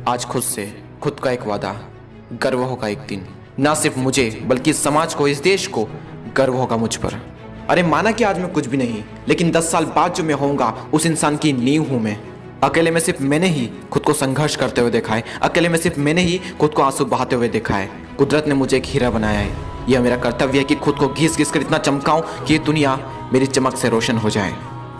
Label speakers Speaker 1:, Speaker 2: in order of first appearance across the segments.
Speaker 1: आज खुद से खुद का एक वादा, गर्व होगा एक दिन, ना सिर्फ मुझे बल्कि इस समाज को, इस देश को गर्व होगा मुझ पर। अरे माना कि आज मैं कुछ भी नहीं, लेकिन 10 साल बाद जो मैं होऊंगा उस इंसान की नींव हूं मैं। अकेले में सिर्फ मैंने ही खुद को संघर्ष करते हुए देखा है, अकेले में सिर्फ मैंने ही खुद को आंसू बहाते हुए देखा है। कुदरत ने मुझे एक हीरा बनाया है, यह मेरा कर्तव्य है कि खुद को घिस घिस कर इतना चमकाऊं कि ये दुनिया मेरी चमक से रोशन हो जाए।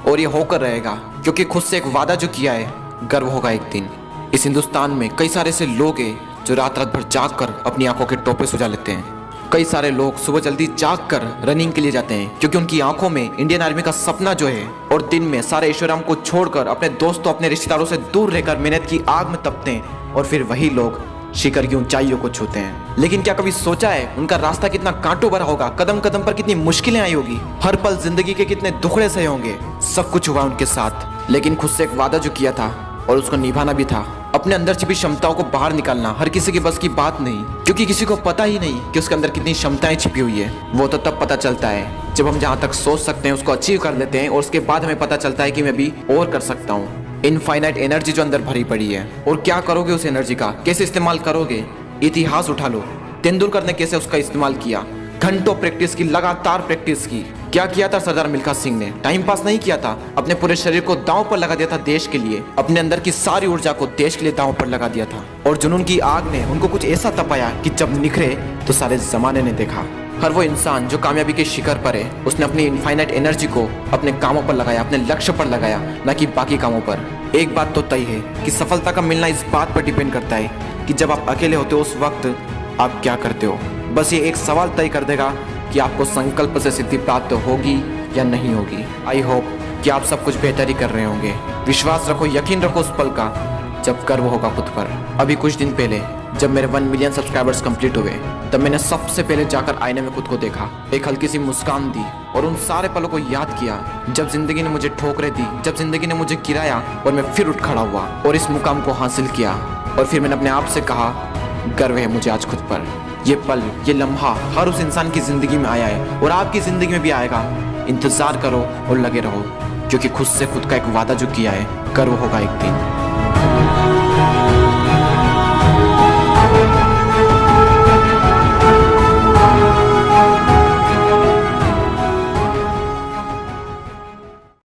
Speaker 1: और ये होकर रहेगा, क्योंकि खुद से एक वादा जो किया है, गर्व होगा एक दिन। इस हिंदुस्तान में कई सारे ऐसे लोग हैं जो रात रात भर जाग कर अपनी आंखों के टोपे सुझा लेते हैं। कई सारे लोग सुबह जल्दी जाग कर रनिंग के लिए जाते हैं, क्योंकि उनकी आंखों में इंडियन आर्मी का सपना जो है, और दिन में सारे ऐशोआराम को छोड़कर अपने दोस्तों, अपने रिश्तेदारों से दूर रहकर मेहनत की आग में तपते हैं, और फिर वही लोग शिखर की ऊंचाइयों को छूते हैं। लेकिन क्या कभी सोचा है उनका रास्ता कितना कांटों भरा होगा, कदम कदम पर कितनी मुश्किलें आई होगी, हर पल जिंदगी के कितने दुखड़े सहे होंगे। सब कुछ हुआ उनके साथ, लेकिन खुद से एक वादा जो किया था और उसको निभाना भी था। अपने अंदर छिपी क्षमताओं को बाहर निकालना हर किसी के बस की बात नहीं, क्योंकि किसी को पता ही नहीं कि उसके अंदर कितनी क्षमताएं छिपी हुई है। वो तो तब पता चलता है जब हम जहाँ तक सोच सकते हैं उसको अचीव कर लेते हैं, और उसके बाद हमें पता चलता है कि मैं भी और कर सकता हूँ। इनफाइनाइट एनर्जी जो अंदर भरी पड़ी है, और क्या करोगे उस एनर्जी का, कैसे इस्तेमाल करोगे। इतिहास उठा लो, तेंदुलकर ने कैसे उसका इस्तेमाल किया, घंटों प्रैक्टिस की, लगातार प्रैक्टिस की। क्या किया था सरदार मिल्खा सिंह ने, टाइम पास नहीं किया था, अपने पूरे शरीर को दांव पर लगा दिया था देश के लिए, अपने अंदर की सारी ऊर्जा को देश के लिए दांव पर लगा दिया था। और जुनून की आग ने उनको कुछ ऐसा तपाया कि जब निखरे तो सारे जमाने ने देखा। हर वो इंसान जो कामयाबी के शिखर पर है, उसने अपनी इनफाइनाइट एनर्जी को अपने कामों पर लगाया, अपने लक्ष्य पर लगाया, ना कि बाकी कामों पर। एक बात तो तय है कि सफलता का मिलना इस बात पर डिपेंड करता है कि जब आप अकेले होते हो उस वक्त आप क्या करते हो। बस ये एक सवाल तय कर देगा कि आपको संकल्प से सिद्धि प्राप्त होगी या नहीं होगी। आई होप कि आप सब कुछ बेहतर ही कर रहे होंगे। विश्वास रखो, यकीन रखो उस पल का जब गर्व होगा खुद पर। अभी कुछ दिन पहले जब मेरे 1 मिलियन सब्सक्राइबर्स कंप्लीट हुए, तब मैंने सबसे पहले जाकर आईने में खुद को देखा, एक हल्की सी मुस्कान दी, और उन सारे पलों को याद किया जब जिंदगी ने मुझे ठोकरें दी, जब जिंदगी ने मुझे गिराया और मैं फिर उठ खड़ा हुआ और इस मुकाम को हासिल किया। और फिर मैंने अपने आप से कहा, गर्व है मुझे आज खुद पर। ये पल, ये लम्हा हर उस इंसान की जिंदगी में आया है और आपकी जिंदगी में भी आएगा। इंतजार करो और लगे रहो, क्योंकि खुद से खुद का एक वादा जो किया है, गर्व होगा एक दिन।